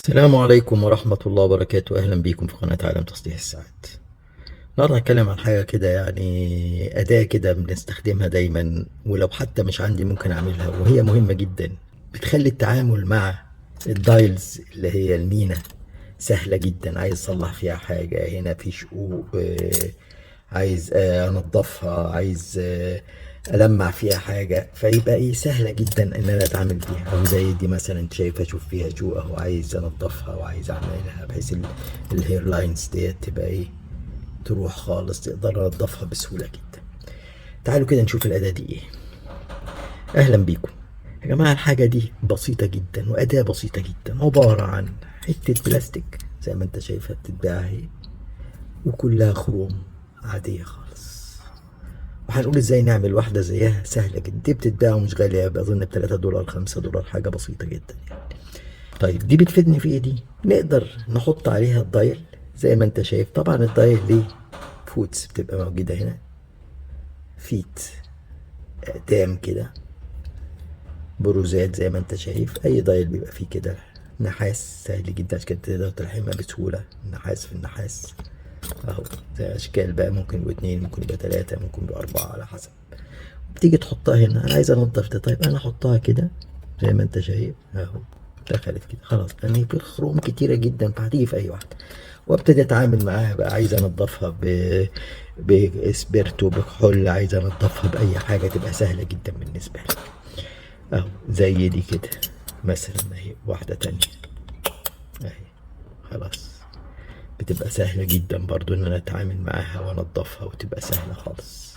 السلام عليكم ورحمة الله وبركاته. أهلا بيكم في قناة عالم تصليح الساعات. النهاردة هنتكلم عن حاجة كده، يعني أداة كده بنستخدمها دايما، ولو حتى مش عندي ممكن أعملها، وهي مهمة جدا. بتخلي التعامل مع الدايلز اللي هي المينا سهلة جدا. عايز أصلح فيها حاجة، هنا في شقوق، عايز أنضفها، عايز ألمع فيها حاجة، فيبقى إيه سهلة جدا إن أنا أتعامل بيها. أو زي دي مثلا أنت شايف، أشوف فيها شقوق أهو، عايز أنضفها وعايز أعملها بحيث الهير لاينز ديت تبقى إيه، تروح خالص، تقدر أنضفها بسهولة جدا. تعالوا كده نشوف الأداة دي إيه. أهلا بيكم يا جماعة. الحاجة دي بسيطة جدا، وأداة بسيطة جدا، عبارة عن حتة بلاستيك زي ما أنت شايفها بتتباع أهي، وكلها خروم عادية خالص. وهنقول ازاي نعمل واحدة زيها، سهلة جدا. دي بتتباع ومش غالية، بظن ب3 دولار 5 دولار، حاجة بسيطة جدا يعني. طيب دي بتفيدني في ايه؟ دي نقدر نحط عليها الدايل زي ما انت شايف. طبعا الدايل ليه فوتس بتبقى موجودة هنا، فيت دام كده، بروزات زي ما انت شايف. اي دايل بيبقى فيه كده نحاس، سهل جدا عشان كده تقدر تلحمها بسهولة، نحاس في النحاس اهو. زي اشكال بقى، ممكن يبقوا 2، ممكن يبقى 3، ممكن يبقى 4 على حسب. بتيجي تحطها هنا. انا عايز انضف ده، طيب انا احطها كده زي ما انت شايف اهو، دخلت كده خلاص، لان في خروم كتيره جدا فهتيجي في اي واحده. وابتدي اتعامل معاها بقى. عايز انضفها باسبرتو، بكحول، عايز انضفها باي حاجه، تبقى سهله جدا بالنسبه لي اهو. زي دي كده مثلا اهي، واحده تانية اهي، خلاص. بتبقى سهله جدا برضو ان انا اتعامل معاها وانضفها، وتبقى سهله خالص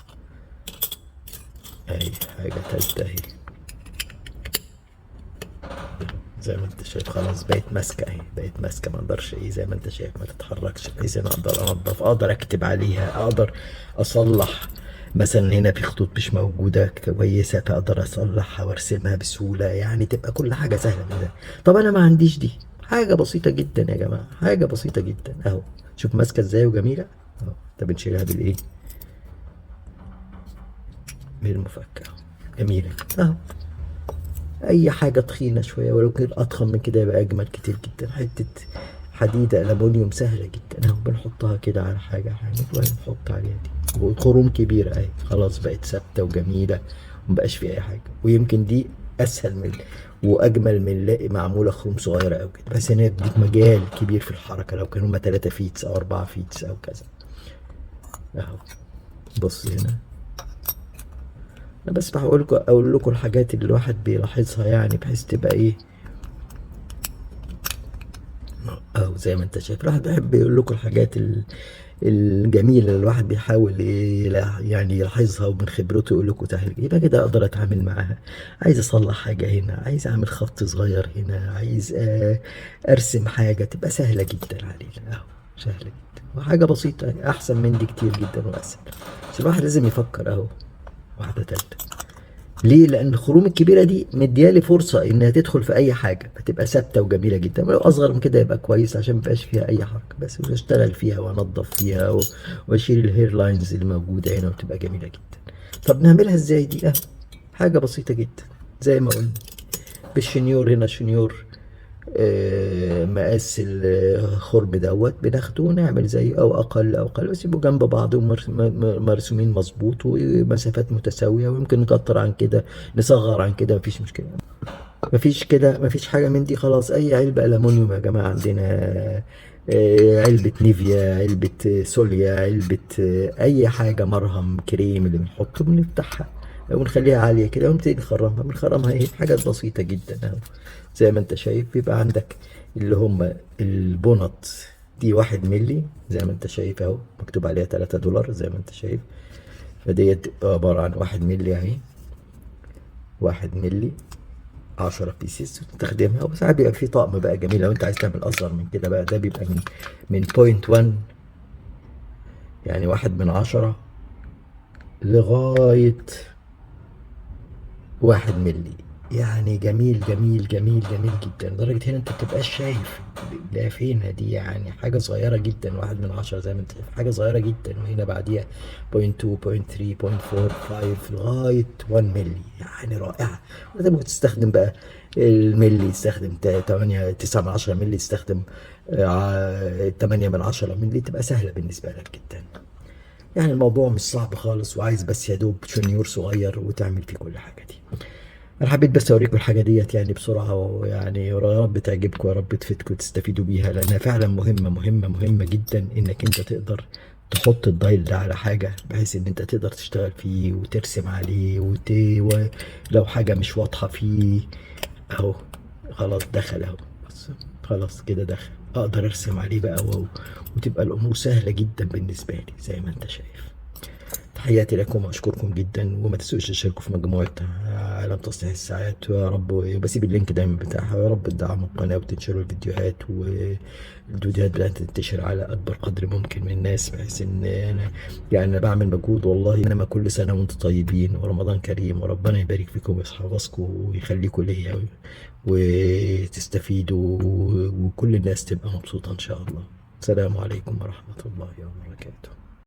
اهي. حاجه تالتة اهي زي ما انت شايف، خلاص بقت ماسكه اهي، بقت ماسكه، ما اقدرش ايه، زي ما انت شايف ما تتحركش، بحيث انا اقدر انضف، اقدر اكتب عليها، اقدر اصلح. مثلا هنا في خطوط مش موجوده كويسه، فاقدر اصلحها وارسمها بسهوله، يعني تبقى كل حاجه سهله من ده. طب انا ما عنديش دي، حاجه بسيطه جدا يا جماعه، حاجه بسيطه جدا اهو. شوف ماسكه ازاي وجميله اهو. ده بنشيلها بالايه، بالمفك اهو، جميله اهو. اي حاجه تخينه شويه، ولو كان اضخم من كده يبقى اجمل كتير جدا. حته حديده الومنيوم سهله جدا اهو، بنحطها كده على حاجه ونحط عليها دي، وخروم كبيره اهي، خلاص بقت ثابته وجميله، ومبقاش فيها اي حاجه. ويمكن دي اسهل من واجمل من نلاقي معموله خروم صغيره او كده، بس هنا بيديك مجال كبير في الحركه، لو كانوا هما 3 فيتس او 4 فيتس او كذا اهو. بص هنا، انا بس اقول لكم الحاجات اللي الواحد بيلاحظها، يعني بحيث تبقى ايه، أو زي ما أنت شايف. الواحد بيحب يقول لكم الحاجات الجميلة اللي الواحد بيحاول يعني يلاحظها، ومن خبرته يقول لكم سهل، يبقى كده أقدر أتعامل معاها. عايز أصلح حاجة هنا، عايز أعمل خط صغير هنا، عايز أرسم حاجة، تبقى سهلة جدا علينا أهو، سهلة جدا، وحاجة بسيطة أحسن من دي كتير جدا وأسهل. بس الواحد لازم يفكر أهو. واحدة تالتة، ليه؟ لان الخروم الكبيره دي مديالي فرصه انها تدخل في اي حاجه، فتبقى ثابته وجميله جدا. ولو اصغر من كده يبقى كويس، عشان ميبقاش فيها اي حركه، بس اشتغل فيها وانضف فيها واشيل الهير لاينز اللي موجوده هنا، وتبقى جميله جدا. طب نعملها ازاي دي؟ حاجه بسيطه جدا زي ما قلنا، بالشنيور. هنا شنيور مقاس الخرم دوت، بناخده ونعمل زيه او اقل او اقل، بس يبقوا جنب بعض ومرسومين مظبوط، ومسافات متساويه. ويمكن نكتر عن كده، نصغر عن كده، مفيش مشكله. مفيش كده، مفيش حاجه من دي خلاص. اي علبه الومنيوم يا جماعه عندنا، علبة نيفيا، علبة سوليا، علبة أي حاجة، مرهم، كريم اللي بنحطه، بنفتحها ونخليها عالية كده، ونبتدي بنخرمها ايه، حاجات بسيطة جدا اهو. زي ما انت شايف، بيبقى عندك اللي هم البونط، دي 1 ملي زي ما انت شايف اهو، مكتوب عليها 3 دولار زي ما انت شايف. فديت عبارة عن 1 ملي اهي، 1 ملي، 10 بيسز وتستخدمها. وساعات بيبقى في طقم بقى جميل، لو انت عايز تعمل اصغر من كده بقى، ده بيبقى من بوينت 1، يعني 1/10، لغاية 1 ملي. يعني جميل جميل جميل جميل جدا، لدرجة هنا انت متبقاش شايف لا فين دي يعني حاجة صغيرة جدا، 1/10 زي ما انت شايف، حاجة صغيرة جدا، وهنا بعديها 0.2 0.3 0.4 5 لغاية 1 ملي، يعني رائعة. وانت ممكن تستخدم بقى الملي، تستخدم 8 9/10 ملي، تستخدم 8/10 ملي، تبقى سهلة بالنسبة لك جدا. يعني الموضوع مش صعب خالص، وعايز بس يا دوب شنيور صغير وتعمل فيه كل حاجة دي. انا حبيت بس اوريكم الحاجه ديت يعني بسرعه، ويعني يا رب تعجبكم، يا رب تفيدكم وتستفيدوا بيها، لانها فعلا مهمه مهمه مهمه جدا، انك انت تقدر تحط الدايل ده على حاجه، بحيث ان انت تقدر تشتغل فيه وترسم عليه ولو حاجه مش واضحه فيه اهو، خلاص دخل اهو، بس خلاص كده دخل، اقدر ارسم عليه بقى وتبقى الامور سهله جدا بالنسبه لي زي ما انت شايف. تحياتي لكم واشكركم جدا، وما تنسوش تشتركوا في مجموعة عالم تصليح الساعات، ويا رب، وبسيب اللينك دايما بتاعها، ويا رب تدعموا القناة وتنشروا الفيديوهات، والفيديوهات بتاعتي تنتشر على أكبر قدر ممكن من الناس، بحيث إن أنا يعني أنا بعمل مجهود والله. إنما كل سنة وأنتم طيبين ورمضان كريم، وربنا يبارك فيكم ويحفظكم ويخليكم ليا وتستفيدوا، وكل الناس تبقى مبسوطة إن شاء الله. السلام عليكم ورحمة الله وبركاته.